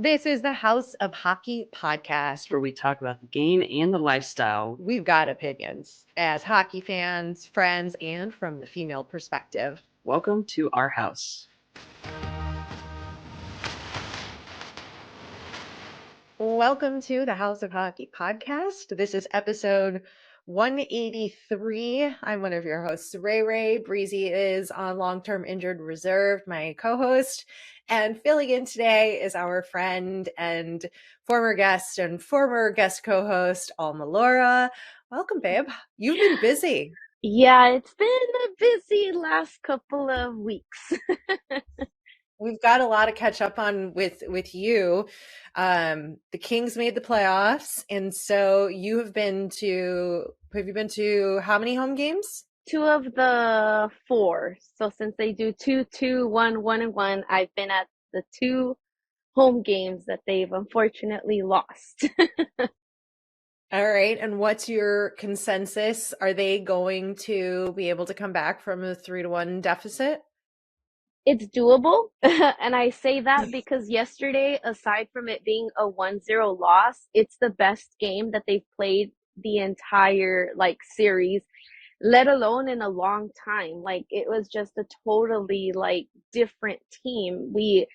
This is the House of Hockey podcast. Where we talk about the game and the lifestyle. We've got opinions as hockey fans, friends, and from the female perspective. Welcome to our house. Welcome to the House of Hockey podcast. This is episode 183. I'm one of your hosts, Rae. Breezy is on long-term injured reserve, my co-host. And filling in today is our friend and former guest co-host, Alma Laura. Welcome, babe. You've been busy. Yeah, it's been a busy last couple of weeks. We've got a lot to catch up on with you. The Kings made the playoffs, and so have you been to how many home games? 2 of the 4. So since they do 2-2, 1-1, I've been at the 2 home games that they've unfortunately lost. All right, and what's your consensus? Are they going to be able to come back from a 3-1 deficit? It's doable, and I say that because yesterday, aside from it being a 1-0 loss, it's the best game that they've played the entire series, let alone in a long time. It was just a totally different team. We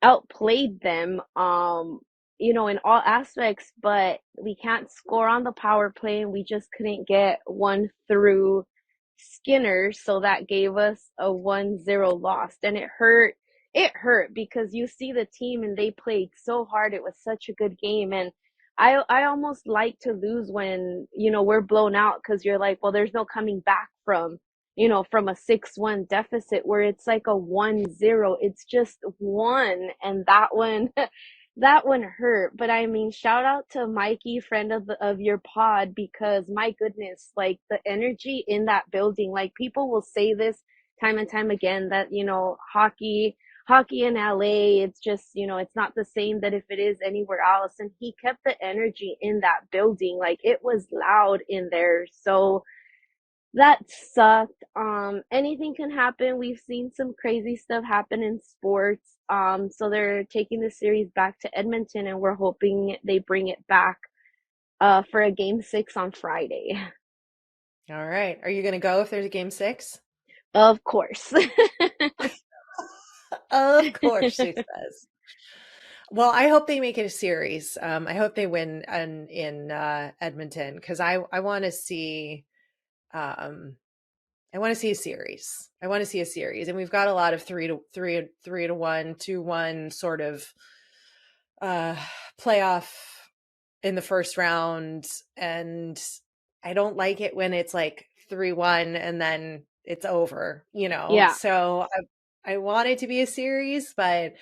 outplayed them, in all aspects, but we can't score on the power play, and we just couldn't get one through Skinner, so that gave us a 1-0 loss, and it hurt because you see the team and they played so hard. It was such a good game, and I almost like to lose when we're blown out, because you're like, well, there's no coming back from from a 6-1 deficit, where it's like a 1-0. It's just one, and that one that one hurt. But I mean, shout out to Mikey, friend of your pod, because my goodness, the energy in that building, people will say this time and time again, that hockey in LA, it's just it's not the same that if it is anywhere else. And he kept the energy in that building, it was loud in there. So that sucked. Anything can happen. We've seen some crazy stuff happen in sports. So they're taking the series back to Edmonton, and we're hoping they bring it back for a game 6 on Friday. All right. Are you going to go if there's a game 6? Of course. Of course, she says. Well, I hope they make it a series. I hope they win in Edmonton, because I want to see. I want to see a series. And we've got a lot of 3-1, 2-1 sort of playoff in the first round, and I don't like it when it's 3-1 and then it's over, Yeah. So I want it to be a series, but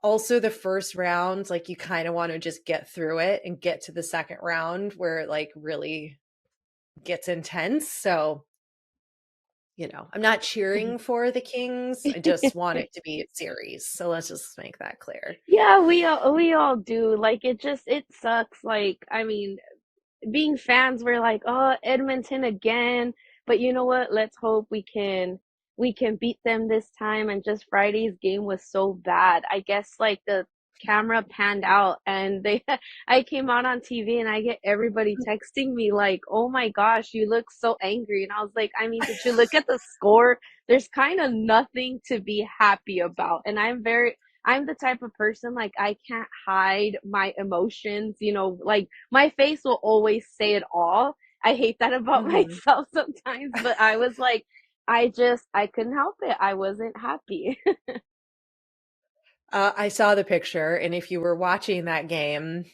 also the first round, you kind of want to just get through it and get to the second round where it really gets intense. So I'm not cheering for the Kings. I just want it to be a series. So let's just make that clear. Yeah, we all do. It sucks. I mean, being fans, we're like, oh, Edmonton again. But you know what? Let's hope we can beat them this time. And just Friday's game was so bad. I guess the camera panned out, and I came out on TV, and I get everybody texting me like, oh my gosh, you look so angry. And I was like, I mean, did you look at the score? There's kind of nothing to be happy about. And I'm the type of person, I can't hide my emotions, my face will always say it all. I hate that about myself sometimes, but I was like, I couldn't help it. I wasn't happy. I saw the picture, and if you were watching that game,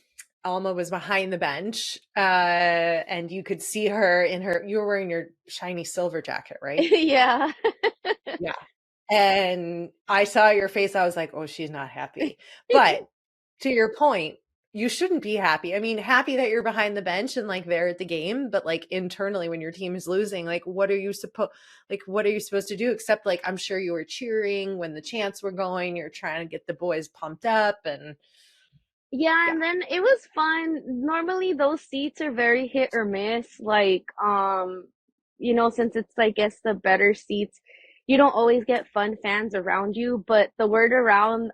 Alma was behind the bench, and you could see her you were wearing your shiny silver jacket, right? Yeah. Yeah. And I saw your face. I was like, oh, she's not happy. But to your point, you shouldn't be happy. I mean, happy that you're behind the bench and there at the game, but internally when your team is losing, what are you supposed to do? Except I'm sure you were cheering when the chants were going, you're trying to get the boys pumped up. And yeah, and then it was fun. Normally those seats are very hit or miss. Since it's, I guess, the better seats, you don't always get fun fans around you, but the word around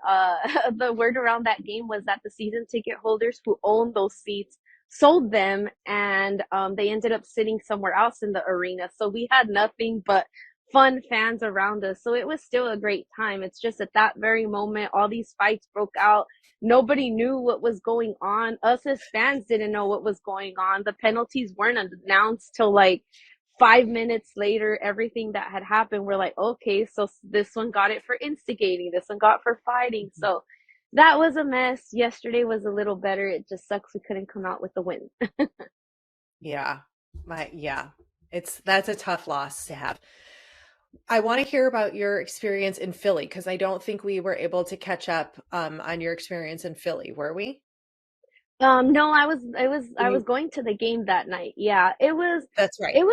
the word around that game was that the season ticket holders who owned those seats sold them, and they ended up sitting somewhere else in the arena. So we had nothing but fun fans around us. So it was still a great time. It's just at that very moment, all these fights broke out. Nobody knew what was going on. Us as fans didn't know what was going on. The penalties weren't announced till like 5 minutes later. Everything that had happened, we're like, okay, so this one got it for instigating, this one got for fighting. So that was a mess. Yesterday was a little better. It just sucks we couldn't come out with the win. Yeah. Yeah. That's a tough loss to have. I want to hear about your experience in Philly because I don't think we were able to catch up on your experience in Philly, were we? No, I was You, going to the game that night. Yeah, that's right. it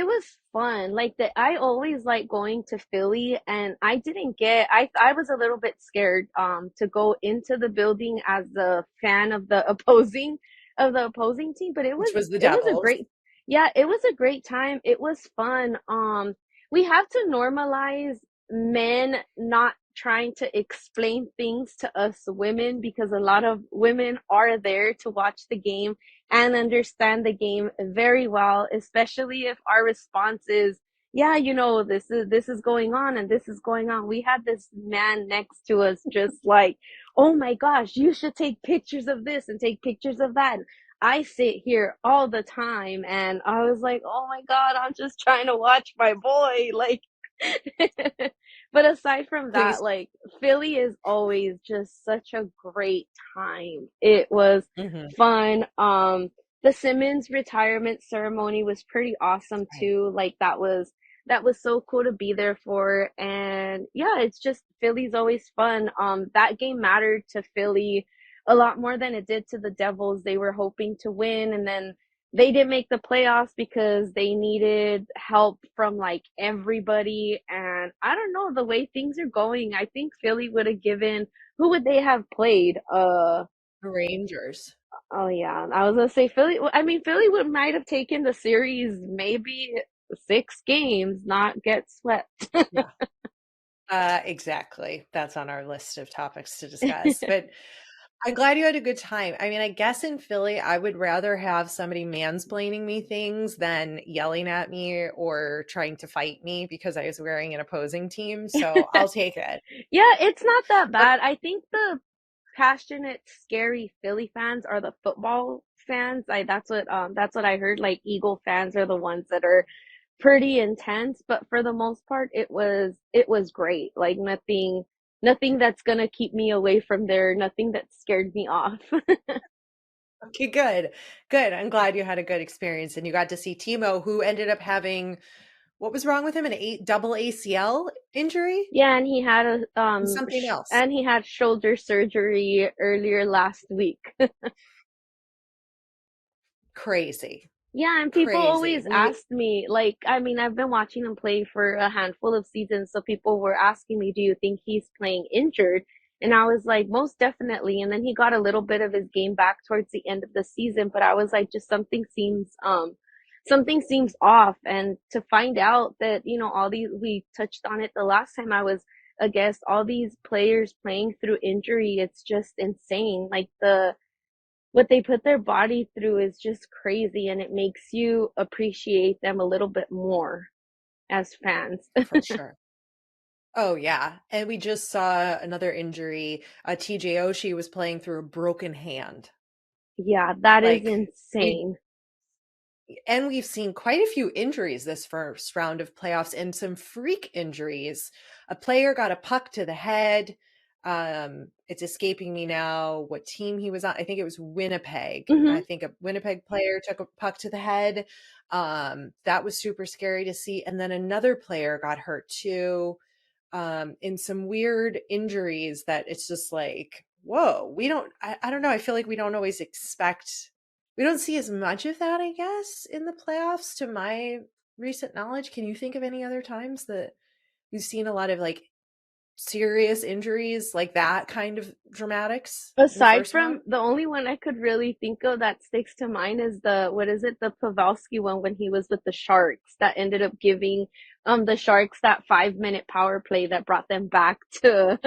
was fun. Like I always like going to Philly, and I didn't get I was a little bit scared to go into the building as a fan of the opposing team, but Which was the it was a Devils. great, yeah, it was a great time. It was fun. We have to normalize men not trying to explain things to us women, because a lot of women are there to watch the game and understand the game very well, especially if our response is, yeah, you know, this is going on and this is going on. We had this man next to us just like, oh my gosh, you should take pictures of this and take pictures of that. I sit here all the time, and I was like, oh my God, I'm just trying to watch my boy. Like, but aside from that, Please. like, Philly is always just such a great time. It was Hmm. fun. The Simmons retirement ceremony was pretty awesome Right. too. Like, that was so cool to be there for. And yeah, it's just Philly's always fun. That game mattered to Philly a lot more than it did to the Devils. They were hoping to win, and then they didn't make the playoffs because they needed help from like everybody. And I don't know, the way things are going, I think Philly would have given, who would they have played? Rangers. Oh yeah, I was gonna say Philly. I mean, Philly would might have taken the series maybe 6 games, not get swept. Yeah. Exactly. That's on our list of topics to discuss. But I'm glad you had a good time. I mean, I guess in Philly, I would rather have somebody mansplaining me things than yelling at me or trying to fight me because I was wearing an opposing team. So I'll take it. Yeah, it's not that But bad. I think the passionate, scary Philly fans are the football fans. That's what I heard. Like, Eagle fans are the ones that are pretty intense, but for the most part it was great. Like, nothing that's gonna keep me away from there, nothing that scared me off. okay, good. Good. I'm glad you had a good experience and you got to see Timo, who ended up having what was wrong with him? An double ACL injury Yeah, and he had and something else. and he had shoulder surgery earlier last week. Crazy. Yeah, and people Crazy. always We asked me, like, I mean, I've been watching him play for a handful of seasons, so people were asking me, do you think he's playing injured? And I was like, most definitely. And then he got a little bit of his game back towards the end of the season, but I was like, just something seems off. And to find out that, you know, all these, we touched on it the last time I was a guest, all these players playing through injury, it's just insane. Like, what they put their body through is just crazy, and it makes you appreciate them a little bit more as fans. for sure. Oh yeah. And we just saw another injury. TJ Oshie was playing through a broken hand. Yeah, that is Like we insane. and we've seen quite a few injuries this first round of playoffs and some freak injuries. A player got a puck to the head. It's escaping me now what team he was on. I think it was Winnipeg. I Hmm. think a Winnipeg player took a puck to the head. That was super scary to see. And then another player got hurt too, in some weird injuries that it's just like, whoa, I don't know. I feel like we don't always expect, we don't see as much of that, I guess, in the playoffs to my recent knowledge. Can you think of any other times that we've seen a lot of like serious injuries like that kind of dramatics in the Aside first from round? the only one I could really think of that sticks to mind is the what is it, the Pavelski one when he was with the Sharks that ended up giving the Sharks that 5 minute power play that brought them back to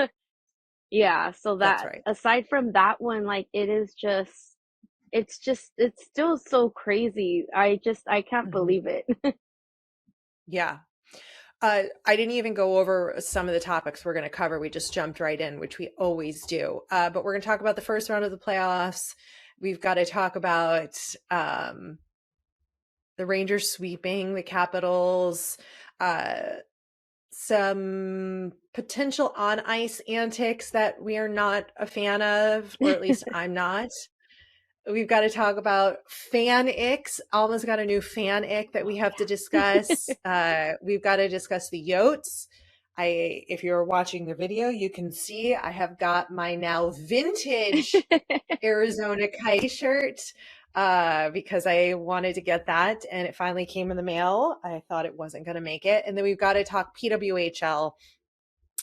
yeah, so That's that right. aside from that one, like it is just it's still so crazy. I can't Mhm. believe it. Yeah. I didn't even go over some of the topics we're going to cover. We just jumped right in, which we always do. But we're going to talk about the first round of the playoffs. We've got to talk about the Rangers sweeping the Capitals, uh, some potential on ice antics that we are not a fan of, or at least I'm not. We've got to talk about fan icks. Alma's got a new fan ick that we have to discuss. We've got to discuss the Yotes. If you're watching the video, you can see I have got my now vintage Arizona Kite shirt because I wanted to get that and it finally came in the mail. I thought it wasn't going to make it. And then we've got to talk PWHL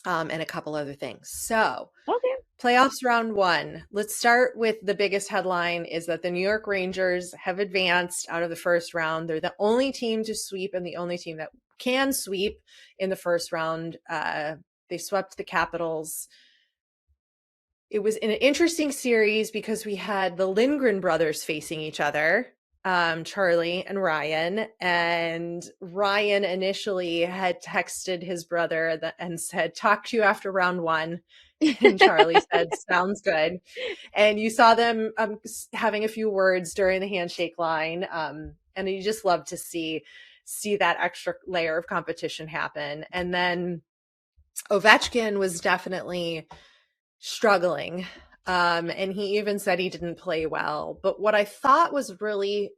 and a couple other things. So, Okay. playoffs round one. Let's start with the biggest headline is that the New York Rangers have advanced out of the first round. They're the only team to sweep and the only team that can sweep in the first round. They swept the Capitals. It was an interesting series because we had the Lindgren brothers facing each other, Charlie and Ryan. And Ryan initially had texted his brother and said, "Talk to you after round one." And Charlie said, "Sounds good." And you saw them having a few words during the handshake line. And you just love to see that extra layer of competition happen. And then Ovechkin was definitely struggling. And he even said he didn't play well. But what I thought was really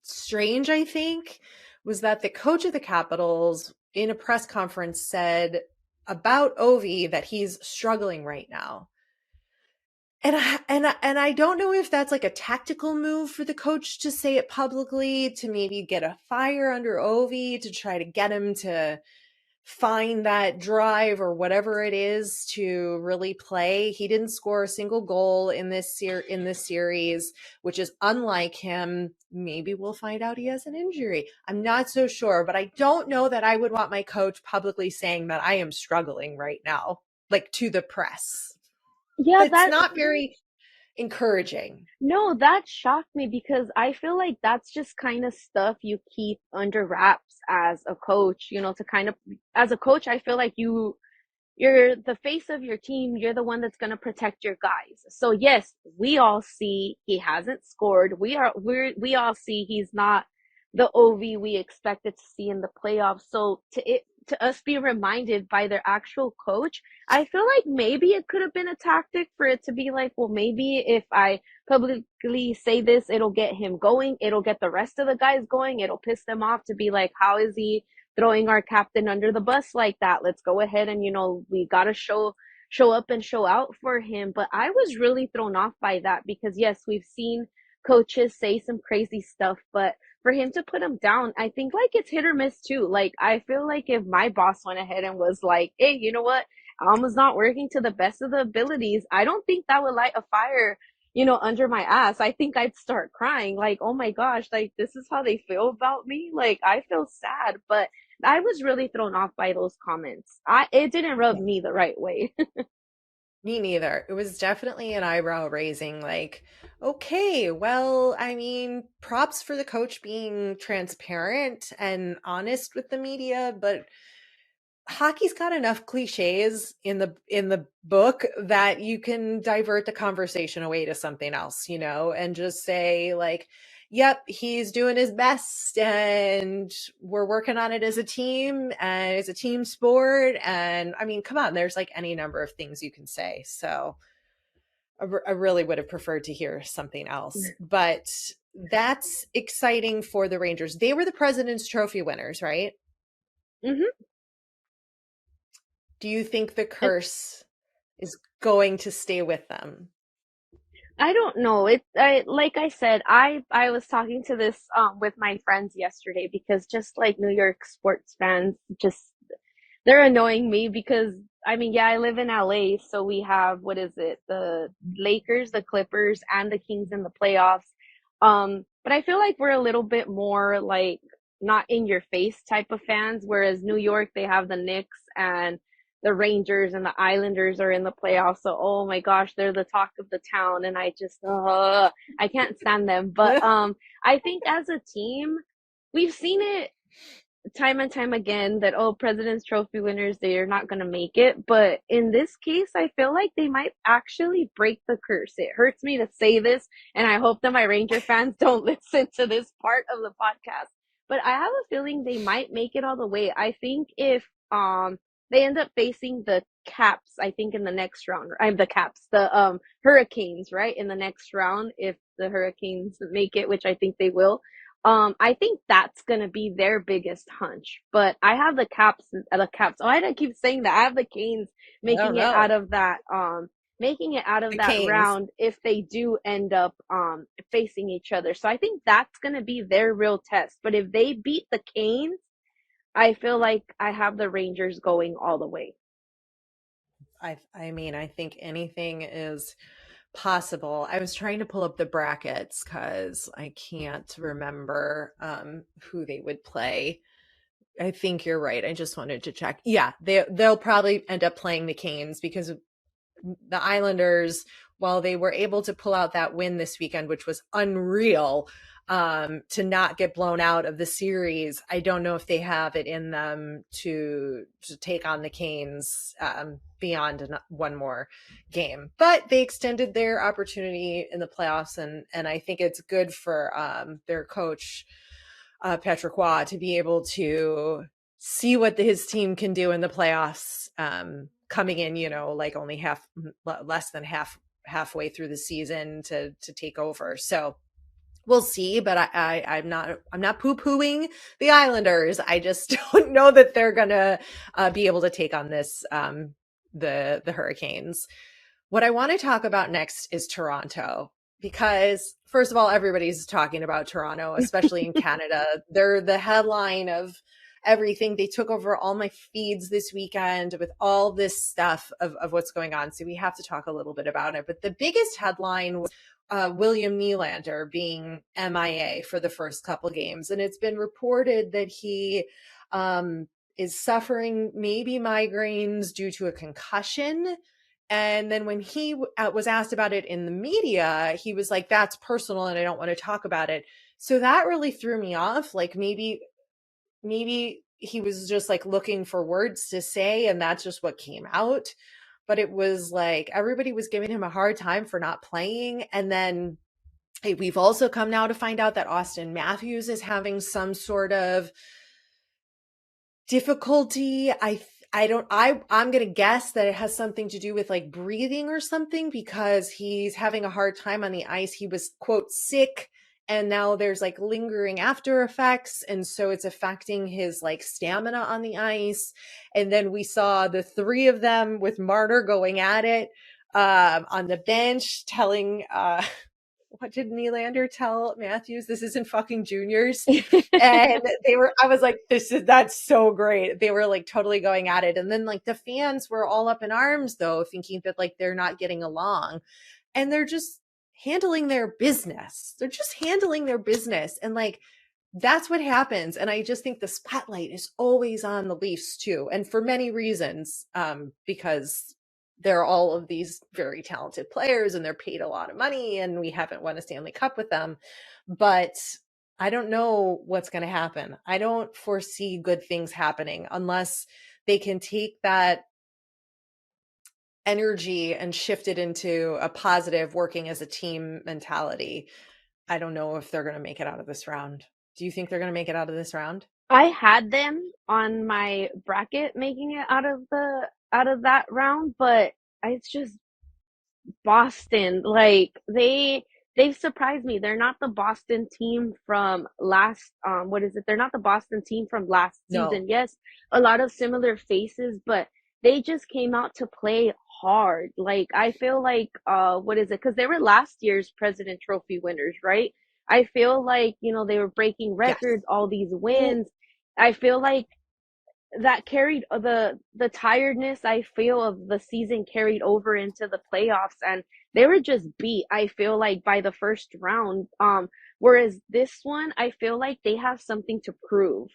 strange, I think, was that the coach of the Capitals in a press conference said about Ovi that he's struggling right now. And I don't know if that's like a tactical move for the coach to say it publicly to maybe get a fire under Ovi to try to get him to find that drive or whatever it is to really play. He didn't score a single goal in this series, which is unlike him. Maybe we'll find out he has an injury. I'm not so sure, but I don't know that I would want my coach publicly saying that I am struggling right now, like to the press. Yeah, That's not very encouraging. no, that shocked me because I feel like that's just kind of stuff you keep under wraps as a coach, to kind of, as a coach, I feel like you're the face of your team. You're the one that's going to protect your guys. So yes, we all see he hasn't scored. We all see he's not the OV we expected to see in the playoffs. So to us be reminded by their actual coach, I feel like maybe it could have been a tactic for it to be like, well, maybe if I publicly say this, it'll get him going. It'll get the rest of the guys going. It'll piss them off to be like, how is he throwing our captain under the bus like that? Let's go ahead and we got to show up and show out for him. But I was really thrown off by that because yes, we've seen coaches say some crazy stuff, but for him to put him down, I think like it's hit or miss too. Like I feel like if my boss went ahead and was like, "Hey, you know what? Alma's not working to the best of the abilities," I don't think that would light a fire, under my ass. I think I'd start crying like, "Oh my gosh, like this is how they feel about me?" Like I feel sad, but I was really thrown off by those comments. It didn't rub Yeah. me the right way. Me neither. It was definitely an eyebrow raising, like, okay, well, I mean, props for the coach being transparent and honest with the media, but hockey's got enough cliches in the book that you can divert the conversation away to something else, and just say like, yep, he's doing his best and we're working on it as a team and it's a team sport. And I mean, come on, there's like any number of things you can say. So I really would have preferred to hear something else, but that's exciting for the Rangers. They were the President's Trophy winners, right? hmm Do you think the And curse is going to stay with them? I don't know. Like I said, I was talking to this with my friends yesterday because just like New York sports fans, just they're annoying me because I mean, yeah, I live in LA, so we have what is it? The Lakers, the Clippers, and the Kings in the playoffs. But I feel like we're a little bit more like not in your face type of fans, whereas New York they have the Knicks and the Rangers and the Islanders are in the playoffs. So oh my gosh, they're the talk of the town, and I just I can't stand them. But I think as a team, we've seen it time and time again that oh president's trophy winners they're not going to make it, but in this case I feel like they might actually break the curse. It hurts me to say this, and I hope that my Ranger fans don't listen to this part of the podcast, but I have a feeling they might make it all the way. I think if they end up facing the Caps, I think in the next round, I'm the Caps, the Hurricanes, right, in the next round, if the Hurricanes make it, which I think they will. I think that's gonna be their biggest hunch. But I have the Caps. Oh, I keep saying that. I have the Canes I don't making it out know. of that, The Canes. round if they do end up facing each other. So I think that's gonna be their real test. But if they beat the Canes, I feel like I have the Rangers going all the way. I mean, I think anything is possible. I was trying to pull up the brackets because I can't remember who they would play. I think you're right. I just wanted to check. Yeah, they'll probably end up playing the Canes because the Islanders, while they were able to pull out that win this weekend, which was unreal, to not get blown out of the series, I don't know if they have it in them to take on the Canes beyond one more game. But they extended their opportunity in the playoffs, and I think it's good for their coach, Patrick Waugh, to be able to see what his team can do in the playoffs, coming in, like only less than halfway through the season to take over. So we'll see, but I'm not poo-pooing the Islanders. I just don't know that they're gonna be able to take on this the Hurricanes. What I want to talk about next is Toronto, because first of all, everybody's talking about Toronto, especially in Canada. They're the headline of everything. They took over all my feeds this weekend with all this stuff of what's going on. So we have to talk a little bit about it. But the biggest headline was William Nylander being MIA for the first couple games. And it's been reported that he is suffering maybe migraines due to a concussion. And then when he was asked about it in the media, he was like, that's personal and I don't want to talk about it. So that really threw me off. Like maybe he was just like looking for words to say and that's just what came out. But it was like everybody was giving him a hard time for not playing. And then we've also come now to find out that Austin Matthews is having some sort of difficulty. I'm going to guess that it has something to do with like breathing or something, because he's having a hard time on the ice. He was, quote, sick, and now there's like lingering after effects. And so it's affecting his like stamina on the ice. And then we saw the three of them with Marner going at it on the bench, telling, what did Nylander tell Matthews? This isn't fucking juniors. And I was like, that's so great. They were like totally going at it. And then like the fans were all up in arms though, thinking that like they're not getting along, and they're just handling their business. They're just handling their business. And like, that's what happens. And I just think the spotlight is always on the Leafs too. And for many reasons, because they're all of these very talented players and they're paid a lot of money, and we haven't won a Stanley Cup with them. But I don't know what's going to happen. I don't foresee good things happening unless they can take that energy and shift it into a positive working as a team mentality. I don't know if they're going to make it out of this round. Do you think they're going to make it out of this round? I had them on my bracket making it out of that round, but it's just Boston. Like they've surprised me. They're not the Boston team from last what is it? They're not the Boston team from last season. No. Yes, a lot of similar faces, but they just came out to play hard. Like I feel like what is it? Because they were last year's President Trophy winners, right? I feel like, they were breaking Yes. records, all these wins. I feel like that carried the tiredness I feel of the season carried over into the playoffs, and they were just beat, I feel like, by the first round. Whereas this one, I feel like they have something to prove.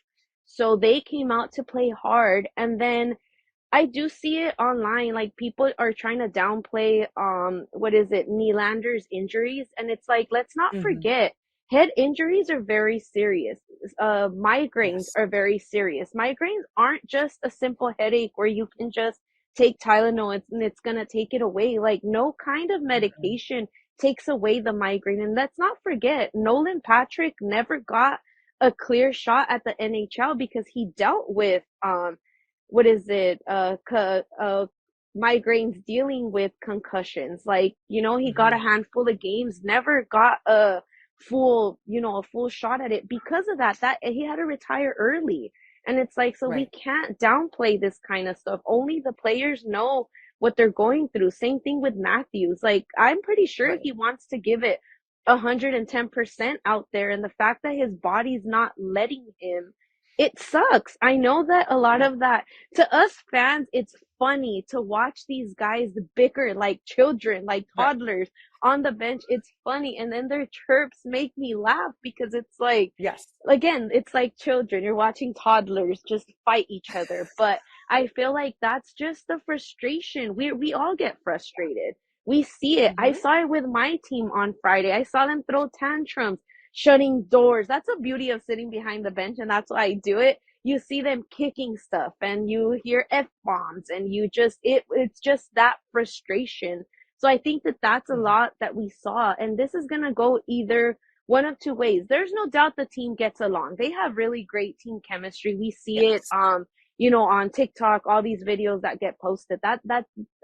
So they came out to play hard, and then I do see it online. Like people are trying to downplay what is it, Nylander's injuries, and it's like let's not Mhm. forget head injuries are very serious. Migraines Yes. are very serious. Migraines aren't just a simple headache where you can just take Tylenol and it's gonna take it away. Like no kind of Mhm. medication takes away the migraine. And let's not forget, Nolan Patrick never got a clear shot at the NHL because he dealt with what is it migraines dealing with concussions. Like, you know, he got a Mhm. handful of games, never got a full, you know, a full shot at it because of that he had to retire early. And it's like, so we Right. can't downplay this kind of stuff. Only the players know what they're going through. Same thing with Matthews. Like, I'm pretty sure Right. he wants to give it 110% out there, and the fact that his body's not letting him, it sucks. I know that a lot Yeah. of that, to us fans, it's funny to watch these guys bicker like children, like Right. toddlers on the bench. It's funny. And then their chirps make me laugh because it's like, Yes. again, it's like children. You're watching toddlers just fight each other. But I feel like that's just the frustration. We all get frustrated. We see it. I Mhm. saw it with my team on Friday. I saw them throw tantrums, shutting doors. That's the beauty of sitting behind the bench, and that's why I do it. You see them kicking stuff and you hear F bombs, and you just it's just that frustration. So I think that that's a Mhm. lot that we saw, and this is going to go either one of two ways. There's no doubt the team gets along. They have really great team chemistry. We see it Yes. you know, on TikTok, all these videos that get posted. That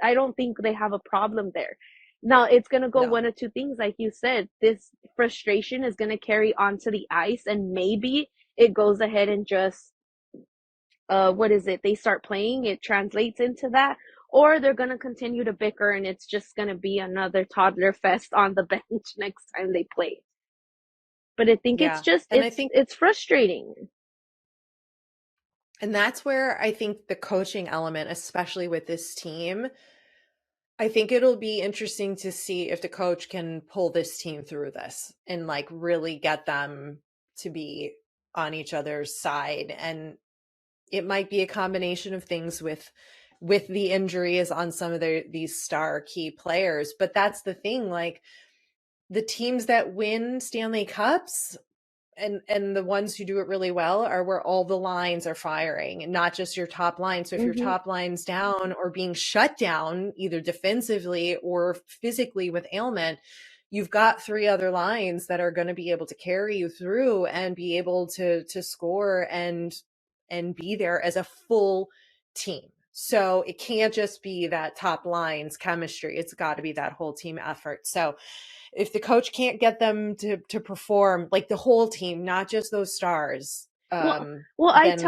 I don't think they have a problem there. Now it's gonna go No. one of two things, like you said. This frustration is gonna carry onto the ice, and maybe it goes ahead and just what is it? They start playing, it translates into that, or they're gonna continue to bicker, and it's just gonna be another toddler fest on the bench next time they play. But I think it's Yeah. just And I think it's frustrating. and that's where I think the coaching element, especially with this team, I think it'll be interesting to see if the coach can pull this team through this and like really get them to be on each other's side. And it might be a combination of things with the injuries on some of these star key players. But that's the thing, like the teams that win Stanley Cups and the ones who do it really well are where all the lines are firing and not just your top line. So if your Mm-hmm. top line's down or being shut down either defensively or physically with ailment, you've got three other lines that are going to be able to carry you through and be able to score and be there as a full team. So it can't just be that top line's chemistry. It's got to be that whole team effort. So if the coach can't get them to perform like the whole team, not just those stars, Well, well, then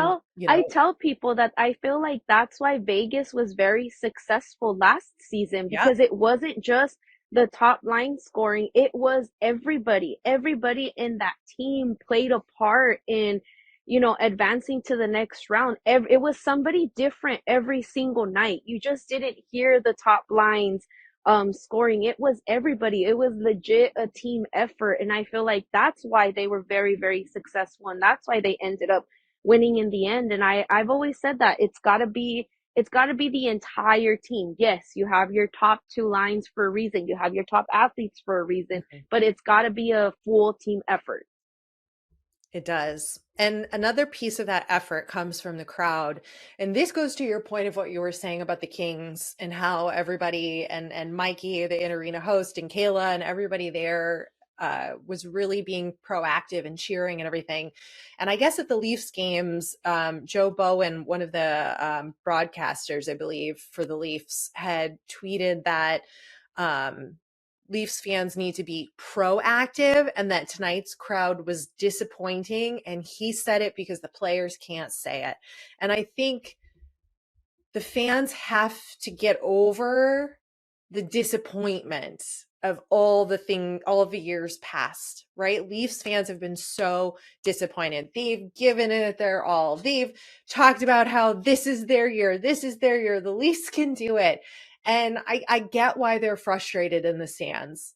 I tell people that I feel like that's why Vegas was very successful last season, yeah, because it wasn't just the top line scoring, it was everybody. Everybody in that team played a part in, you know, advancing to the next round. It was somebody different every single night. You just didn't hear the top lines scoring. It was everybody. It was legit a team effort, and I feel like that's why they were very, very successful, and that's why they ended up winning in the end. And I've always said that it's got to be the entire team. Yes, you have your top two lines for a reason, you have your top athletes for a reason, mhm, but it's got to be a full team effort. it does. And another piece of that effort comes from the crowd. And this goes to your point of what you were saying about the Kings and how everybody and Mikey, the in arena host, and Kayla and everybody there was really being proactive and cheering and everything. And I guess at the Leafs games, Joe Bowen, one of the broadcasters, I believe, for the Leafs, had tweeted that Leafs fans need to be proactive and that tonight's crowd was disappointing. And he said it because the players can't say it. And I think the fans have to get over the disappointment of all of the years past, right? Leafs fans have been so disappointed. They've given it their all. They've talked about how this is their year. This is their year. The Leafs can do it. And I get why they're frustrated in the stands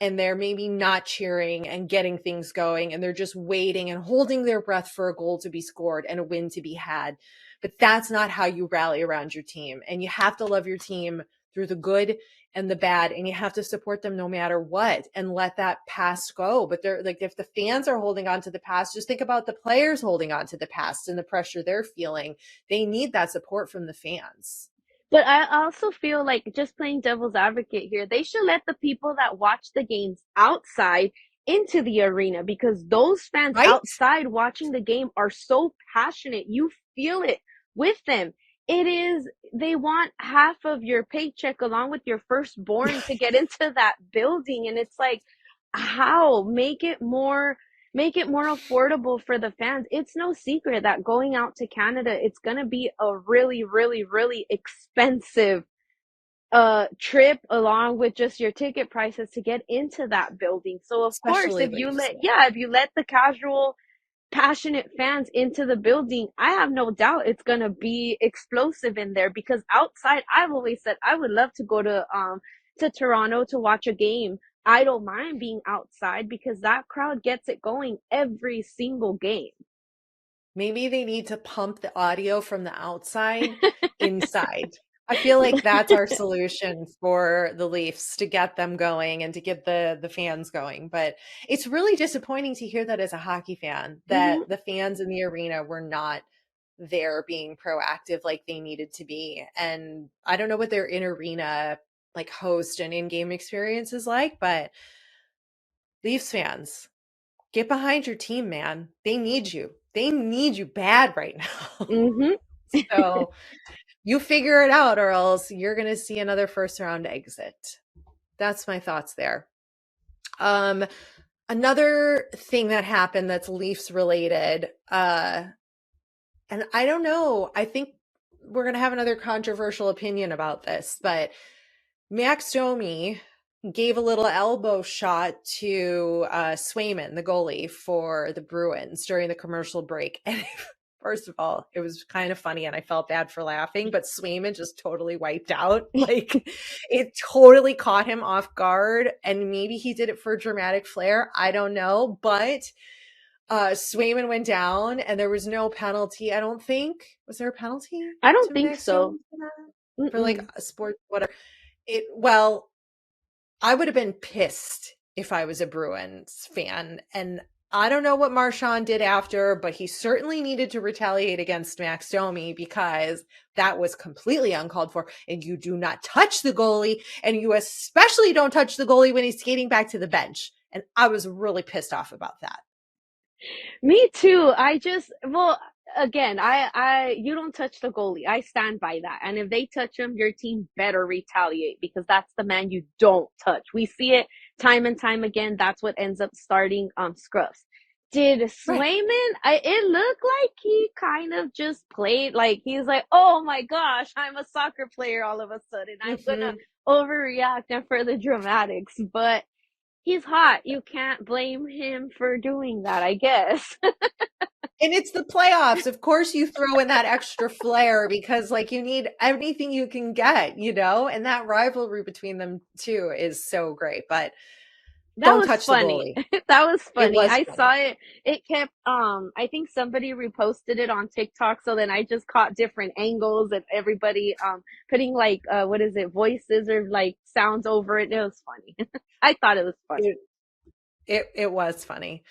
and they're maybe not cheering and getting things going. And they're just waiting and holding their breath for a goal to be scored and a win to be had. But that's not how you rally around your team. And you have to love your team through the good and the bad, and you have to support them no matter what and let that past go. But they're like, if the fans are holding on to the past, just think about the players holding on to the past and the pressure they're feeling. They need that support from the fans. But I also feel like, just playing devil's advocate here, they should let the people that watch the games outside into the arena, because those fans Right? outside watching the game are so passionate. You feel it with them. It is, they want half of your paycheck along with your firstborn to get into that building. And it's like, how? Make it more affordable for the fans. It's no secret that going out to Canada, it's going to be a really, really, really expensive trip, along with just your ticket prices to get into that building. So of course, Especially Leafs. if you let the casual passionate fans into the building, I have no doubt it's going to be explosive in there, because outside, I've always said I would love to go to Toronto to watch a game. I don't mind being outside because that crowd gets it going every single game. Maybe they need to pump the audio from the outside inside. I feel like that's our solution for the Leafs, to get them going and to get the fans going. But it's really disappointing to hear that as a hockey fan, Mhm. that the fans in the arena were not there being proactive like they needed to be. And I don't know what their in arena like host and in-game experience is like, but Leafs fans, get behind your team, man. They need you. They need you bad right now. Mhm. So you figure it out, or else you're going to see another first round exit. That's my thoughts there. Um, Another thing that happened that's Leafs related, and I don't know, I think we're going to have another controversial opinion about this, but Max Domi gave a little elbow shot to Swayman, the goalie for the Bruins, during the commercial break. And first of all, it was kind of funny and I felt bad for laughing, but Swayman just totally wiped out. Like, it totally caught him off guard. And maybe he did it for dramatic flair. I don't know. But Swayman went down and there was no penalty, I don't think. Was there a penalty I don't to think Max so. Domi for that? For like Mm-mm. a sport, whatever. Well, I would have been pissed if I was a Bruins fan. And I don't know what Marchand did after, but he certainly needed to retaliate against Max Domi, because that was completely uncalled for. And you do not touch the goalie. And you especially don't touch the goalie when he's skating back to the bench. And I was really pissed off about that. Me too. Well, again, you don't touch the goalie. I stand by that. And if they touch him, your team better retaliate, because that's the man you don't touch. We see it time and time again. That's what ends up starting scruffs. Did Right. Swayman? It looked like he kind of just played like he's like, oh my gosh, I'm a soccer player all of a sudden. I'm gonna Mm-hmm. overreact and for the dramatics, but he's hot. You can't blame him for doing that, I guess. And it's the playoffs. Of course, you throw in that extra flair because, like, you need anything you can get, and that rivalry between them two is so great. But That don't was touch the funny. goalie. That was It funny. was I funny. saw it. It kept I think somebody reposted it on TikTok, so then I just caught different angles and everybody putting like what is it, voices or like sounds over it. It was funny. I thought it was funny. It was funny.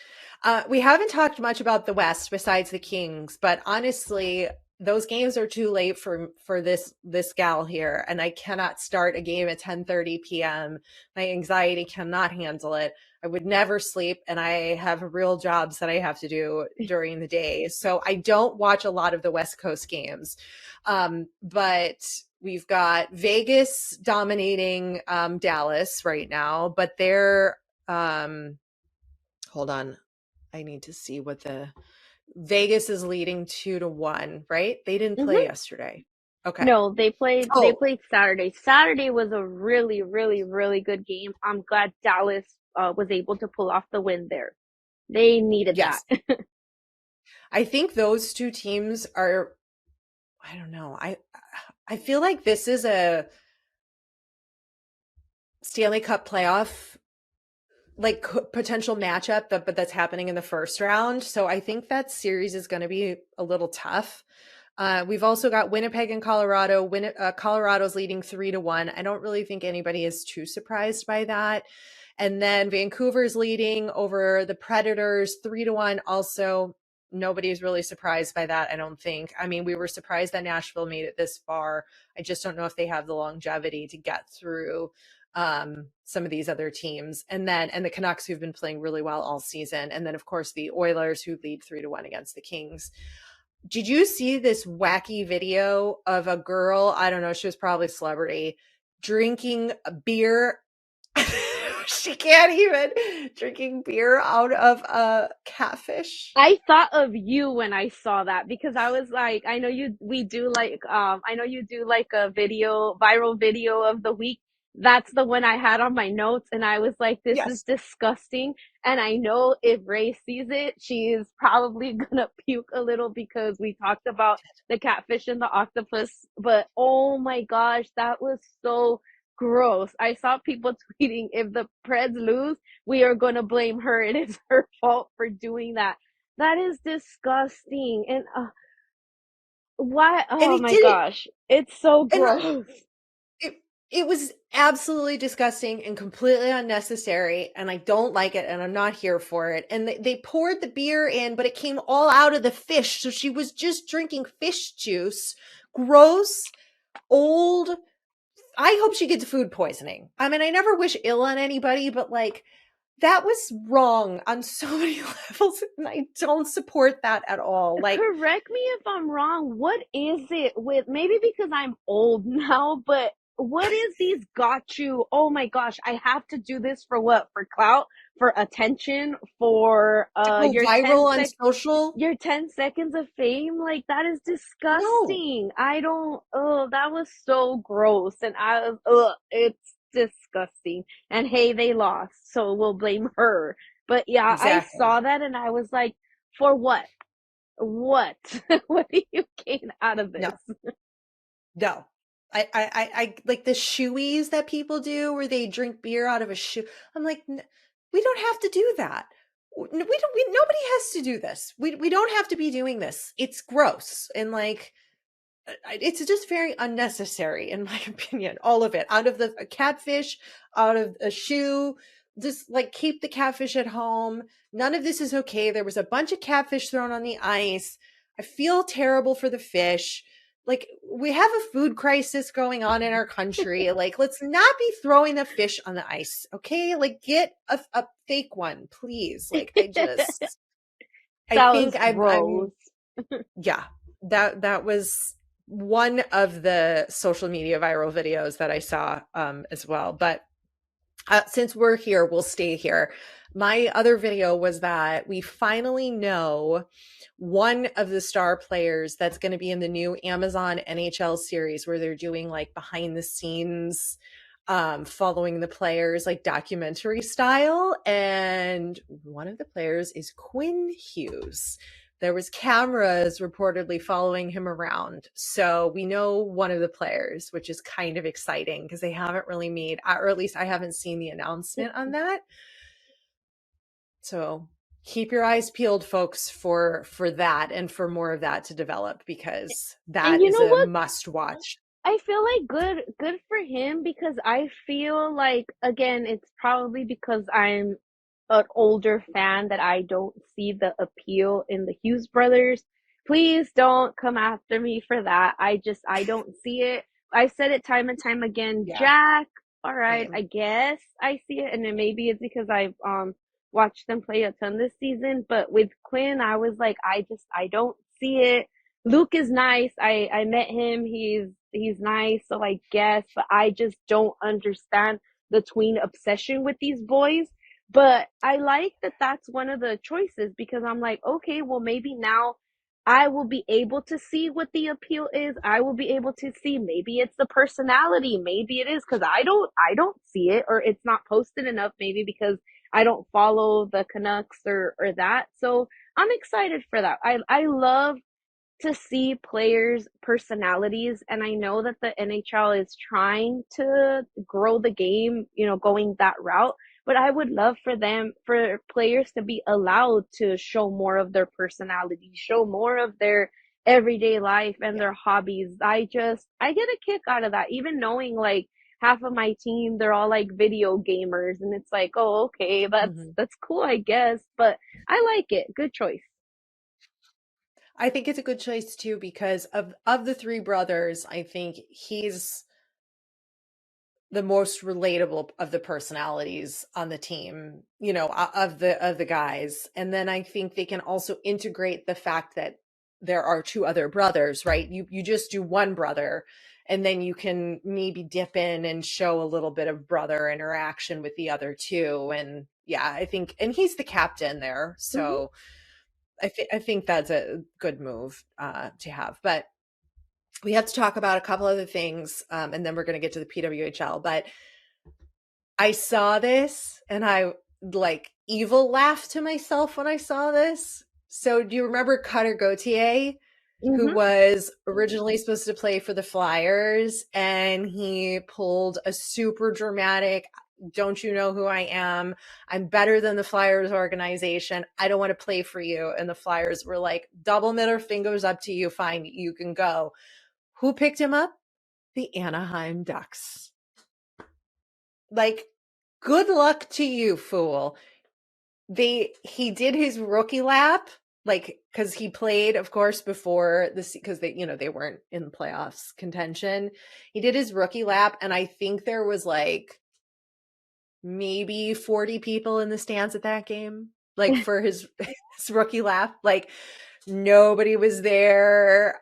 We haven't talked much about the West besides the Kings, but honestly, those games are too late for this gal here, and I cannot start a game at 10:30 p.m. My anxiety cannot handle it. I would never sleep, and I have real jobs that I have to do during the day, so I don't watch a lot of the West Coast games. But we've got Vegas dominating Dallas right now, but they're hold on. I need to see what the Vegas is leading 2-1, right? They didn't play Mhm. yesterday. Okay. No, they Oh, played Saturday. Saturday was a really, really, really good game. I'm glad Dallas was able to pull off the win there. They needed that. yes. I think those two teams are, I don't know. I feel like this is a Stanley Cup playoff like potential matchup but that's happening in the first round. So I think that series is going to be a little tough. We've also got Winnipeg and Colorado. Colorado's leading 3-1. I don't really think anybody is too surprised by that. And then Vancouver's leading over the Predators 3-1. Also, nobody's really surprised by that, I don't think. I mean, we were surprised that Nashville made it this far. I just don't know if they have the longevity to get through some of these other teams. And the Canucks, who've been playing really well all season. And then, of course, the Oilers, who lead 3-1 against the Kings. Did you see this wacky video of a girl? I don't know. She was probably a celebrity drinking a beer. She can't even drinking beer out of a catfish. I thought of you when I saw that because I was like, I know you do like a viral video of the week. That's the one I had on my notes, and I was like, this is Yes. disgusting. And I know if Ray sees it, she's probably gonna puke a little because we talked about the catfish and the octopus. But oh my gosh, that was so gross. I saw people tweeting, if the Preds lose, we are going to blame her and it's her fault for doing that. That is disgusting. And why? And Oh it my did it. gosh. It's so And gross. it, it was absolutely disgusting and completely unnecessary. And I don't like it. And I'm not here for it. And they poured the beer in, but it came all out of the fish. So she was just drinking fish juice. Gross, old. I hope she gets food poisoning. I mean, I never wish ill on anybody, but like, that was wrong on so many levels, and I don't support that at all. Like, Correct me if I'm wrong. What is it with, maybe because I'm old now, but what is these got you? Oh my gosh, I have to do this for what? For clout, for attention, for to go your 10 viral on sec social? your 10 seconds of fame. Like that is No, disgusting. I don't, oh, that was so gross. And I was, it's disgusting. And hey, they lost, so we'll blame her. But yeah, I exactly. saw that and I was like, for what? What? What do you gain out of this? No, no. I like the shoeies that people do where they drink beer out of a shoe. I'm like, we don't have to do that. Nobody has to do this. We don't have to be doing this. It's gross. And like, it's just very unnecessary in my opinion, all of it. Out of the catfish, out of a shoe, just like keep the catfish at home. None of this is okay. There was a bunch of catfish thrown on the ice. I feel terrible for the fish. Like, we have a food crisis going on in our country. Like, let's not be throwing the fish on the ice, okay? Like, get a fake one, please. Like, I That think was gross. I'm yeah, that was one of the social media viral videos that I saw as well. But since we're here, we'll stay here. My other video was that we finally know one of the star players that's going to be in the new Amazon NHL series where they're doing like behind the scenes, following the players like documentary style. And one of the players is Quinn Hughes. There was cameras reportedly following him around. So we know one of the players, which is kind of exciting because they haven't really made, or at least I haven't seen the announcement on that. So keep your eyes peeled, folks, for that and for more of that to develop, because And that you is know a what? must watch. I feel like good for him because I feel like, again, it's probably because I'm an older fan that I don't see the appeal in the Hughes brothers. Please don't come after me for that. I don't see it. I've said it time and time again. Yeah, Jack, all right, same. I guess I see it, and then maybe it's because I've watched them play a ton this season. But with Quinn, I was like, I don't see it. Luke is nice. I met him. He's nice, so I guess, but I just don't understand the tween obsession with these boys. But I like that that's one of the choices because I'm like, okay, well maybe now I will be able to see what the appeal is. I will be able to see, maybe it's the personality, maybe it is because I don't see it, or it's not posted enough, maybe because I don't follow the Canucks or that. So I'm excited for that. I love to see players' personalities, and I know that the NHL is trying to grow the game, going that route. But I would love for players to be allowed to show more of their personality, show more of their everyday life and Yeah. their hobbies. I get a kick out of that, even knowing like half of my team, they're all like video gamers, and it's like, oh, okay, that's cool, I guess. But I like it. Good choice. I think it's a good choice too because of the three brothers, I think he's the most relatable of the personalities on the team, of the guys. And then I think they can also integrate the fact that there are two other brothers, right? You just do one brother and then you can maybe dip in and show a little bit of brother interaction with the other two. And yeah, I think, and he's the captain there. Mm-hmm. So I think that's a good move to have. But we have to talk about a couple other things, and then we're going to get to the PWHL. But I saw this, and I like evil laughed to myself when I saw this. So do you remember Cutter Gauthier, who Mm-hmm. was originally supposed to play for the Flyers, and he pulled a super dramatic, don't you know who I am? I'm better than the Flyers organization. I don't want to play for you. And the Flyers were like, double middle fingers up to you. Fine, you can go. Who picked him up? The Anaheim Ducks. Like, good luck to you, fool. He did his rookie lap, like, because he played, of course, before this, because they weren't in playoffs contention. He did his rookie lap, and I think there was like maybe 40 people in the stands at that game, like for his rookie lap. Like, nobody was there.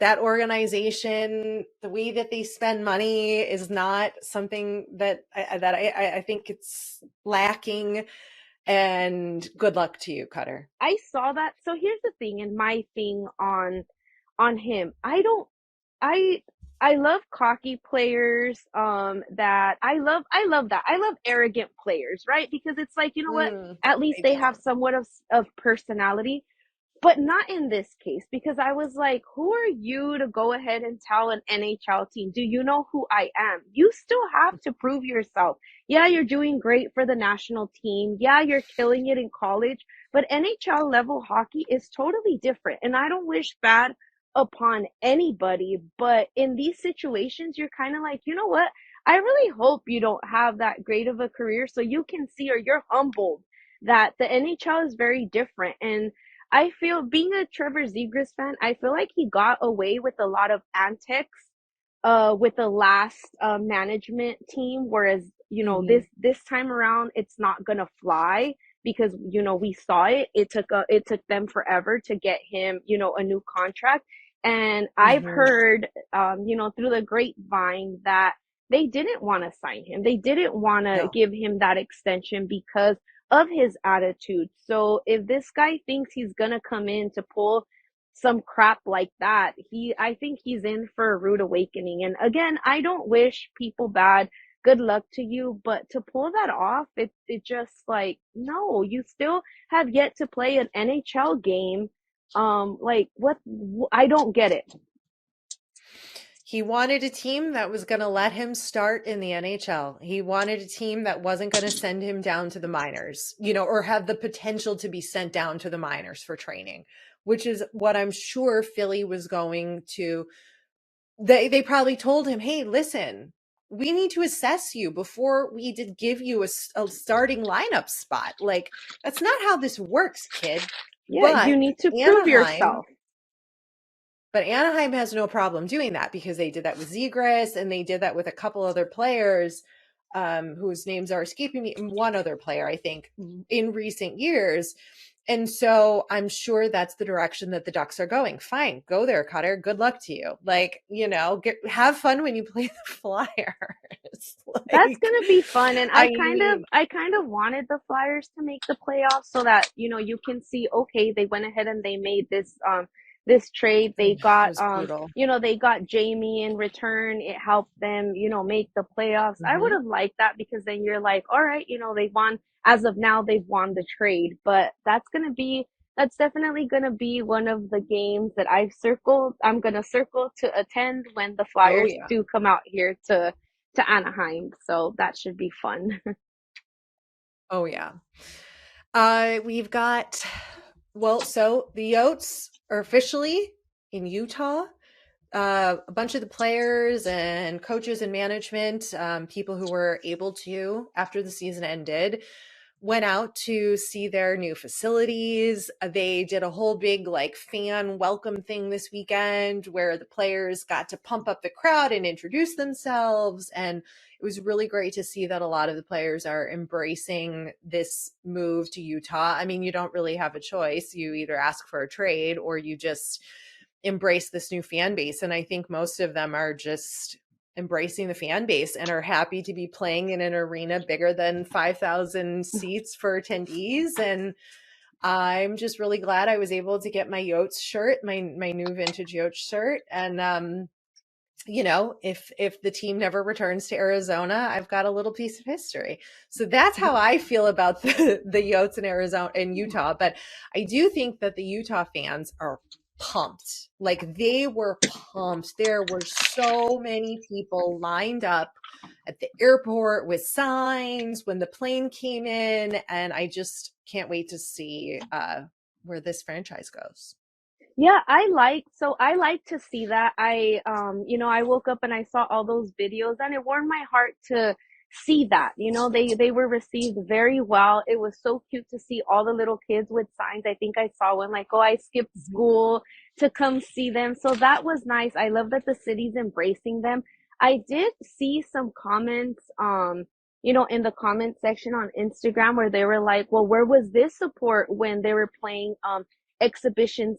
That organization, the way that they spend money is not something that I think it's lacking. And good luck to you, Cutter. I saw that. So here's the thing, and my thing on him. I I love cocky players. That I love that. I love arrogant players, right? Because it's like, you know what? At least I they do have too. somewhat of personality. But not in this case, because I was like, who are you to go ahead and tell an NHL team, do you know who I am? You still have to prove yourself. Yeah, you're doing great for the national team. Yeah, you're killing it in college, but NHL level hockey is totally different. And I don't wish bad upon anybody, but in these situations, you're kind of like, you know what? I really hope you don't have that great of a career so you can see, or you're humbled that the NHL is very different. And I feel, being a Trevor Zegras fan, I feel like he got away with a lot of antics with the last management team, whereas this time around it's not gonna fly, because we saw it. It took them forever to get him a new contract, and I've heard through the grapevine that they didn't want to sign him. They didn't want to No. give him that extension because of his attitude. So if this guy thinks he's gonna come in to pull some crap like that, I think he's in for a rude awakening. And again, I don't wish people bad. Good luck to you, but to pull that off, it just like, no, you still have yet to play an NHL game. Like, what? I don't get it. He wanted a team that was going to let him start in the NHL. He wanted a team that wasn't going to send him down to the minors, or have the potential to be sent down to the minors for training, which is what I'm sure Philly was going to. They probably told him, hey, listen, we need to assess you before we did give you a starting lineup spot. Like, that's not how this works, kid. Yeah, you But need to prove Anaheim yourself. But Anaheim has no problem doing that because they did that with Zegras and they did that with a couple other players whose names are escaping me. One other player, I think, in recent years. And so I'm sure that's the direction that the Ducks are going. Fine, go there, Cutter. Good luck to you. Like, have fun when you play the Flyers. That's Like, gonna be fun, and I mean, I kind of wanted the Flyers to make the playoffs so that you can see, okay, they went ahead and they made this trade. They it got was brutal. they got Jamie in return. It helped them make the playoffs. I would Hmm. have liked that because then you're like, all right, they won. As of now, they've won the trade, but that's definitely gonna be one of the games that I've circled. I'm gonna circle to attend when the Oh Flyers yeah. do come out here to Anaheim. So that should be fun. Oh yeah. We've got, so the Yotes are officially in Utah. A bunch of the players and coaches and management, people who were able to, after the season ended, went out to see their new facilities. They did a whole big like fan welcome thing this weekend where the players got to pump up the crowd and introduce themselves. And it was really great to see that a lot of the players are embracing this move to Utah. I mean, you don't really have a choice. You either ask for a trade or you just embrace this new fan base. And I think most of them are just embracing the fan base and are happy to be playing in an arena bigger than 5,000 seats for attendees. And I'm just really glad I was able to get my Yotes shirt, my new vintage Yotes shirt. And if the team never returns to Arizona, I've got a little piece of history. So that's how I feel about the Yotes in Arizona and Utah. But I do think that the Utah fans are pumped. Like they were pumped. There were so many people lined up at the airport with signs when the plane came in. And I just can't wait to see where this franchise goes. Yeah, I like to see that. I woke up and I saw all those videos and it warmed my heart to see that. They were received very well. It was so cute to see all the little kids with signs. I think I saw one like, "Oh, I skipped school to come see them." So that was nice. I love that the city's embracing them. I did see some comments in the comment section on Instagram where they were like, "Well, where was this support when they were playing exhibitions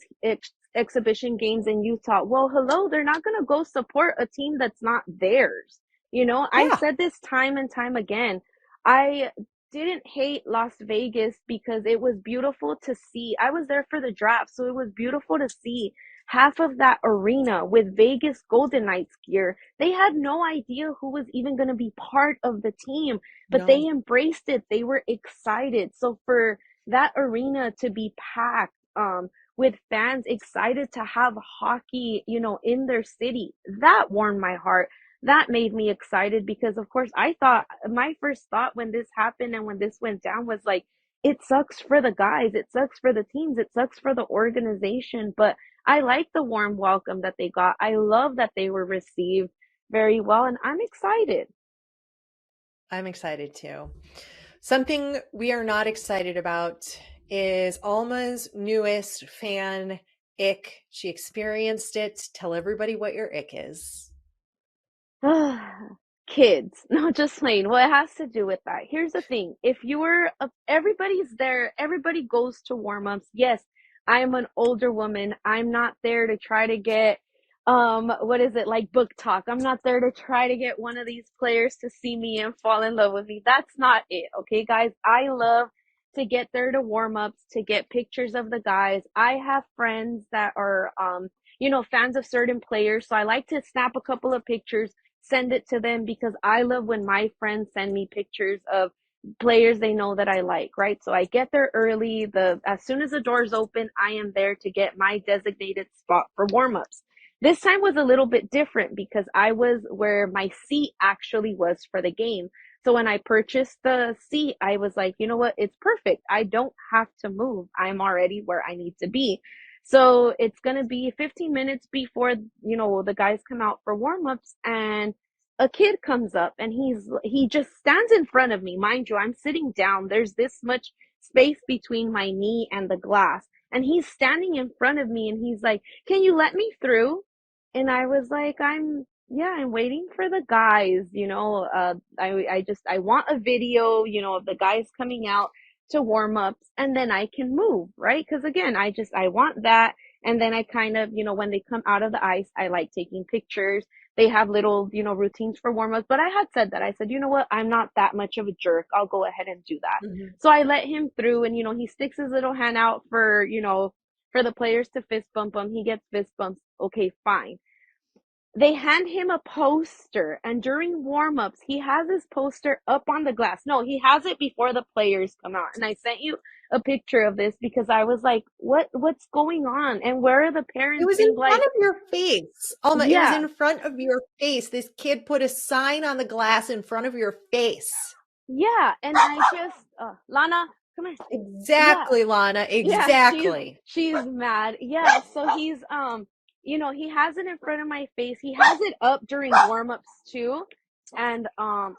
exhibition games in Utah?" Well, hello, they're not going to go support a team that's not theirs. I Yeah. said this time and time again. I didn't hate Las Vegas because it was beautiful to see. I was there for the draft, so it was beautiful to see half of that arena with Vegas Golden Knights gear. They had no idea who was even going to be part of the team, but they No. embraced it. They were excited. So for that arena to be packed, with fans excited to have hockey, in their city, that warmed my heart. That made me excited because, of course, I thought my first thought when this happened and when this went down was like, it sucks for the guys, it sucks for the teams, it sucks for the organization. But I like the warm welcome that they got. I love that they were received very well, and I'm excited. I'm excited too. Something we are not excited about is Alma's newest fan ick. She experienced it. Tell everybody what your ick is. Kids. No, just plain. Well, it has to do with that. Here's the thing. If everybody's there, everybody goes to warm-ups. Yes, I am an older woman. I'm not there to try to get, what is it, like book talk. I'm not there to try to get one of these players to see me and fall in love with me. That's not it. Okay, guys? I love to get there to warm-ups, to get pictures of the guys. I have friends that are, fans of certain players. So I like to snap a couple of pictures, send it to them because I love when my friends send me pictures of players they know that I like, right? So I get there early. As soon as the doors open, I am there to get my designated spot for warm-ups. This time was a little bit different because I was where my seat actually was for the game. So when I purchased the seat, I was like, you know what? It's perfect. I don't have to move. I'm already where I need to be. So it's going to be 15 minutes before, the guys come out for warm-ups, and a kid comes up and he just stands in front of me. Mind you, I'm sitting down. There's this much space between my knee and the glass. And he's standing in front of me and he's like, "Can you let me through?" And I was like, I'm waiting for the guys, I want a video, of the guys coming out to warm-ups, and then I can move, right? Because again, I want that. And then I kind of, when they come out of the ice, I like taking pictures. They have little, routines for warm-ups. But I had said that. I said, you know what? I'm not that much of a jerk. I'll go ahead and do that. Mhm. So I let him through, and, he sticks his little hand out for the players to fist bump him. He gets fist bumps. Okay, fine. They hand him a poster, and during warm-ups, he has his poster up on the glass. No, he has it before the players come out. And I sent you a picture of this because I was like, what's going on? And where are the It parents was in being front like, of your face. Alma, it was yeah, in front of your face. This kid put a sign on the glass in front of your face. yeah. And I just, Lana, come here. Yeah, Exactly, Lana. yeah, Exactly. she's mad. Yeah, so he's he has it in front of my face. He has it up during warm-ups too. And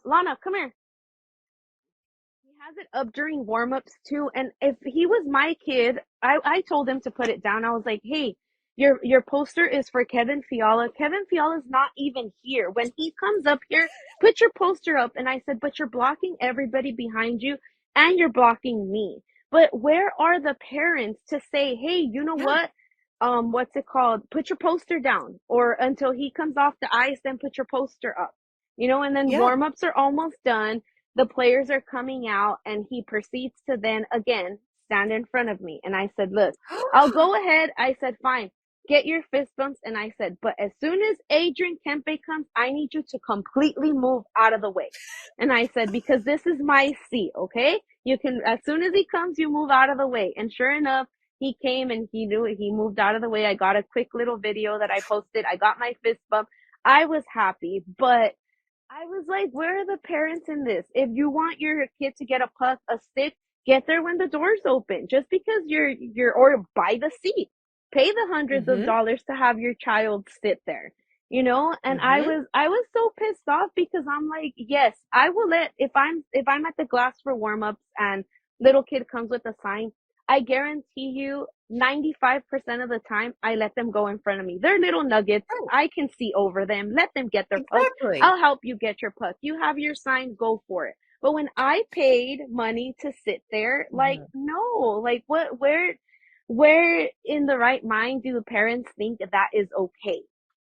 Lana, come here. He has it up during warm-ups too. And if he was my kid, I told him to put it down. I was like, hey, your poster is for Kevin Fiala. Kevin Fiala's not even here. When he comes up here, put your poster up. And I said, but you're blocking everybody behind you and you're blocking me. But where are the parents to say, hey, you know Yeah. what? What's it called? Put your poster down. Or until he comes off the ice, then put your poster up. And then Yeah. warm-ups are almost done. The players are coming out, and he proceeds to then again stand in front of me. And I said, look, I'll go ahead. I said, fine, get your fist bumps. And I said, but as soon as Adrian Kempe comes, I need you to completely move out of the way. And I said, because this is my seat, okay? You can, as soon as he comes, you move out of the way. And sure enough, he came and he knew it. He moved out of the way. I got a quick little video that I posted. I got my fist bump. I was happy, but I was like, where are the parents in this? If you want your kid to get a puck, a stick, get there when the doors open. Just because or buy the seat. Pay the hundreds of Mm-hmm. dollars to have your child sit there. And I Mm-hmm. was so pissed off because I'm like, yes, I will if I'm at the glass for warm-ups and little kid comes with a sign, I guarantee you 95% of the time I let them go in front of me. They're little nuggets. Right. I can see over them. Let them get their puck. Exactly. I'll help you get your puck. You have your sign, go for it. But when I paid money to sit there, like, Mhm. no, like where in the right mind do the parents think that is okay?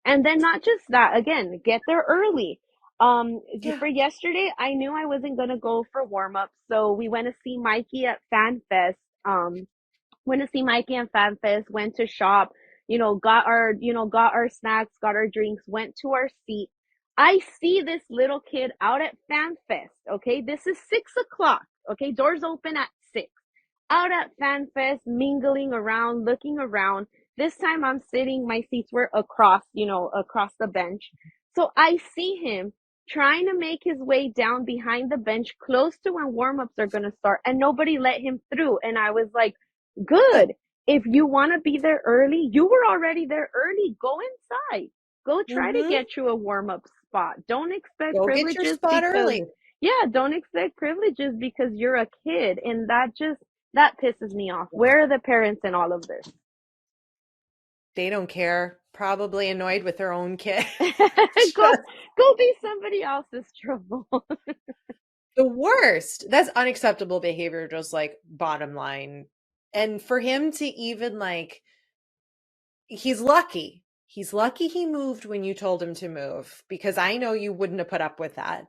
And then not just that, again, get there early. Yeah. For yesterday, I knew I wasn't gonna go for warm up, so we went to see Mikey at Fan Fest. Went to see Mikey and Fan Fest, went to shop, got our snacks, got our drinks, went to our seat. I see this little kid out at Fan Fest. Okay, this is 6 o'clock. Okay, doors open at 6. Out at Fan Fest, mingling around, looking around. This time I'm sitting, my seats were across the bench. So I see him trying to make his way down behind the bench close to when warm-ups are going to start, and nobody let him through. And I was like, good. If you want to be there early, you were already there early. Go inside. Go try to Mm-hmm. get you a warm-up spot. Don't expect Go get your privileges spot because, early. yeah, don't expect privileges because you're a kid. And that pisses me off. Where are the parents in all of this? They don't care. Probably annoyed with their own kid. go Just go be somebody else's trouble. the worst. That's unacceptable behavior, just like bottom line. And for him to even like, he's lucky. He's lucky he moved when you told him to move because I know you wouldn't have put up with that.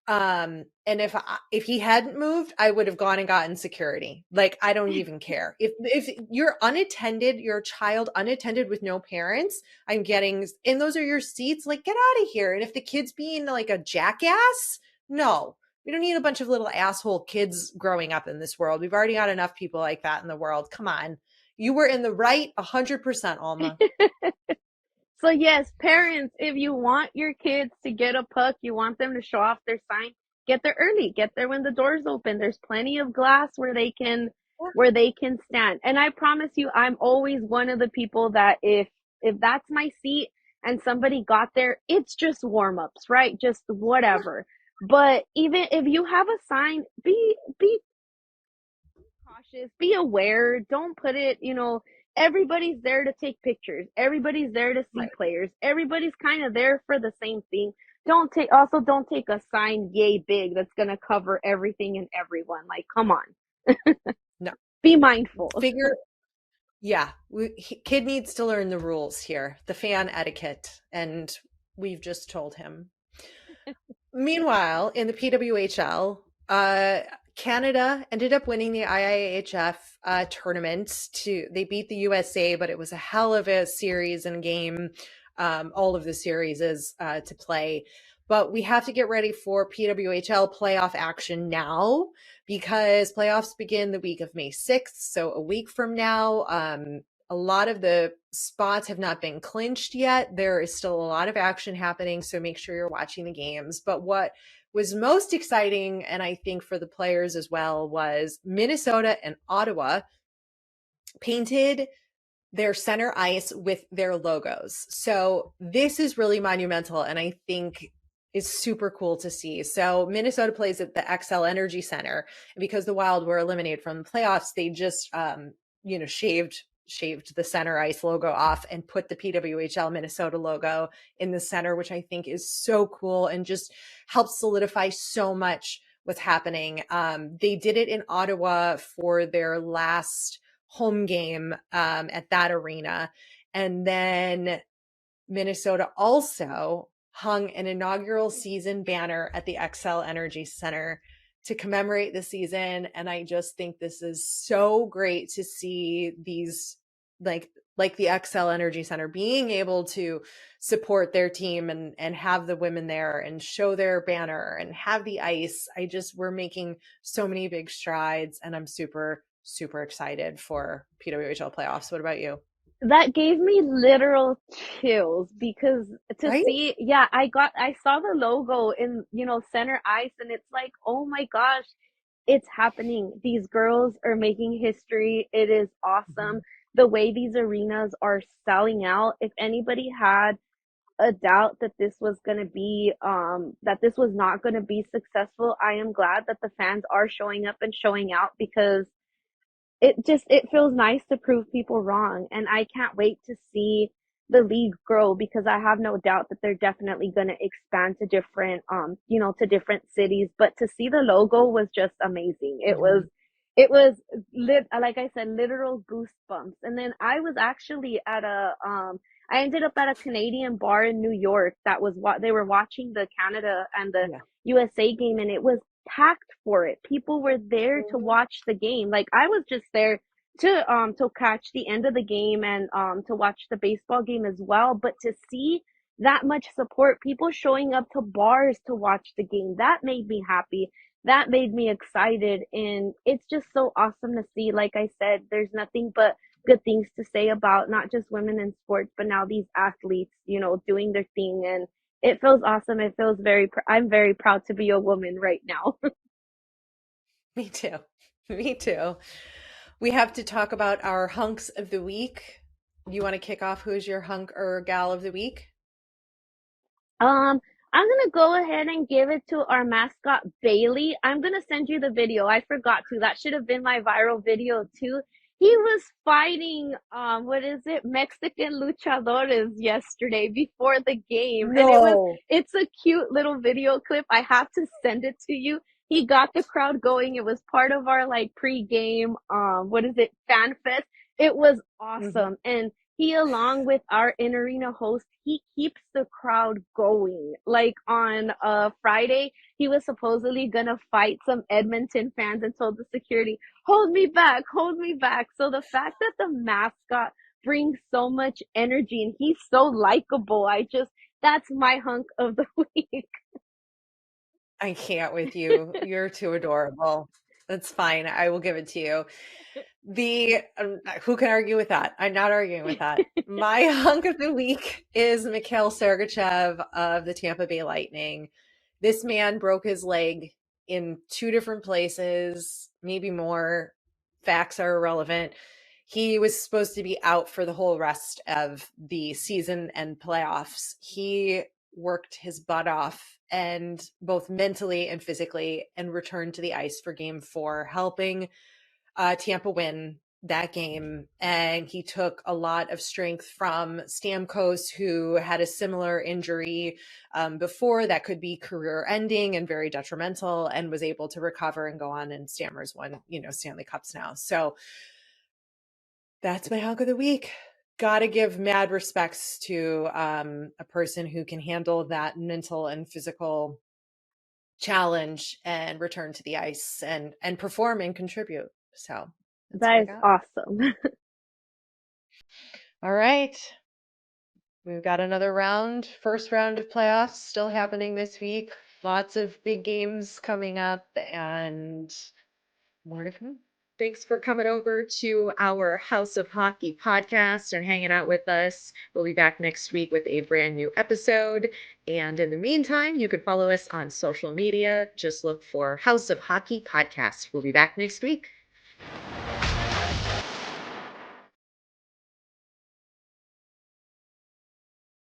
And if he hadn't moved, I would have gone and gotten security. Like I don't even care. If you're unattended, your child unattended with no parents, and those are your seats, like get out of here. And if the kid's being like a jackass, no. We don't need a bunch of little asshole kids growing up in this world. We've already got enough people like that in the world. Come on. You were in the right 100%, Alma. So yes, parents, if you want your kids to get a puck, you want them to show off their sign, get there early. Get there when the doors open. There's plenty of glass where they can stand. And I promise you, I'm always one of the people that if that's my seat and somebody got there, it's just warm-ups, right? Just whatever. But even if you have a sign, be cautious, be aware, don't put it, everybody's there to take pictures. Everybody's there to see Right. players. Everybody's kind of there for the same thing. Don't take a sign yay big that's going to cover everything and everyone. Like, come on. No. Be mindful. Yeah, kid needs to learn the rules here, the fan etiquette, and we've just told him. Meanwhile, in the PWHL, Canada ended up winning the IIHF tournament. They beat the USA, but it was a hell of a series and game. All of the series is to play. But we have to get ready for PWHL playoff action now because playoffs begin the week of May 6th. So a week from now, a lot of the spots have not been clinched yet. There is still a lot of action happening, so make sure you're watching the games. But what was most exciting, and I think for the players as well, was Minnesota and Ottawa painted their center ice with their logos. So this is really monumental, and I think is super cool to see. So Minnesota plays at the XL Energy Center, and because the Wild were eliminated from the playoffs, they just shaved the center ice logo off and put the PWHL Minnesota logo in the center, which I think is so cool and just helps solidify so much what's happening. They did it in Ottawa for their last home game at that arena. And then Minnesota also hung an inaugural season banner at the XL Energy Center to commemorate the season. And I just think this is so great to see these like the XL Energy Center being able to support their team and have the women there and show their banner and have the ice. We're making so many big strides, and I'm super, super excited for PWHL playoffs. What about you? That gave me literal chills because to Right? see, I saw the logo in, center ice, and it's like, oh my gosh, it's happening. These girls are making history. It is awesome. The way these arenas are selling out. If anybody had a doubt that this was going to be, that this was not going to be successful, I am glad that the fans are showing up and showing out because it feels nice to prove people wrong, and I can't wait to see the league grow because I have no doubt that they're definitely going to expand to different to different cities. But to see the logo was just amazing. It was like I said, literal goosebumps. And then I was actually at I ended up at a Canadian bar in New York that was what they were watching the Canada and the Yeah. USA game, and it was packed for it. People were there to watch the game. Like I was just there to catch the end of the game and to watch the baseball game as well. But to see that much support, people showing up to bars to watch the game, that made me happy. That made me excited, and it's just so awesome to see. Like I said, there's nothing but good things to say about not just women in sports, but now these athletes, doing their thing, and it feels awesome. It feels I'm very proud to be a woman right now. Me too. Me too. We have to talk about our hunks of the week. You want to kick off who's your hunk or gal of the week? I'm gonna go ahead and give it to our mascot Bailey. I'm gonna send you the video. I forgot to. That should have been my viral video too. He was fighting what is it? Mexican luchadores yesterday before the game. And No. it's a cute little video clip. I have to send it to you. He got the crowd going. It was part of our like pre-game what is it? Fan fest. It was awesome. And he, along with our in arena host, he keeps the crowd going. Like on Friday, he was supposedly gonna fight some Edmonton fans and told the security, hold me back, hold me back. So the fact that the mascot brings so much energy and he's so likable, that's my hunk of the week. I can't with you. You're too adorable. That's fine. I will give it to you. Who can argue with that? I'm not arguing with that. My hunk of the week is Mikhail Sergachev of the Tampa Bay Lightning. This man broke his leg in 2 different places, maybe more. Facts are irrelevant. He was supposed to be out for the whole rest of the season and playoffs. He worked his butt off, and both mentally and physically, and returned to the ice for game 4, helping Tampa win that game, and he took a lot of strength from Stamkos, who had a similar injury before that could be career ending and very detrimental, and was able to recover and go on, and Stammer's won, Stanley Cups now. So that's my hug of the week. Gotta give mad respects to a person who can handle that mental and physical challenge and return to the ice and perform and contribute. So that's what I That is got. awesome. All right. We've got another round, first round of playoffs still happening this week. Lots of big games coming up and more to come. Thanks for coming over to our House of Hockey podcast and hanging out with us. We'll be back next week with a brand new episode. And in the meantime, you can follow us on social media. Just look for House of Hockey podcast. We'll be back next week.